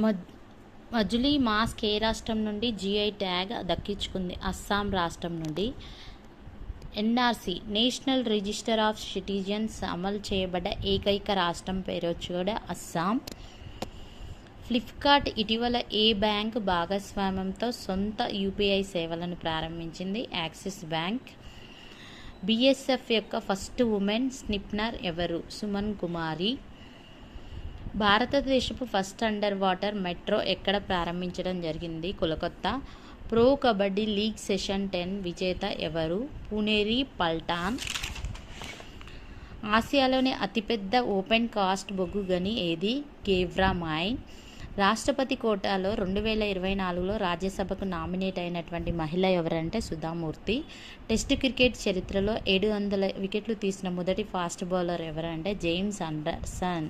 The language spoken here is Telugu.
మద్ మజులీ మాస్క్ ఏ రాష్ట్రం నుండి జీఐ ట్యాగ్ దక్కించుకుంది? అస్సాం రాష్ట్రం నుండి. NRC national register of citizens అమలు చేయబడ్డ ఏకైక రాష్ట్రం పేరు కూడా అస్సాం. ఫ్లిప్కార్ట్ ఇటీవల ఏ బ్యాంక్ భాగస్వామ్యంతో సొంత యూపీఐ సేవలను ప్రారంభించింది? Axis bank. బీఎస్ఎఫ్ యొక్క ఫస్ట్ ఉమెన్ స్నిప్నర్ ఎవరు? సుమన్ కుమారి. భారతదేశపు ఫస్ట్ అండర్ వాటర్ మెట్రో ఎక్కడ ప్రారంభించడం జరిగింది? Kolkata. Pro kabaddi league session 10 విజేత ఎవరు? పునేరి పల్టాన్. ఆసియాలోని అతిపెద్ద ఓపెన్ కాస్ట్ బొగ్గు గని ఏది? గేవ్రా మైన్. రాష్ట్రపతి కోటాలో 2024లో రాజ్యసభకు నామినేట్ అయినటువంటి మహిళ ఎవరంటే సుధామూర్తి. టెస్ట్ క్రికెట్ చరిత్రలో 700 వికెట్లు తీసిన మొదటి ఫాస్ట్ బౌలర్ ఎవరంటే జేమ్స్ అండర్సన్.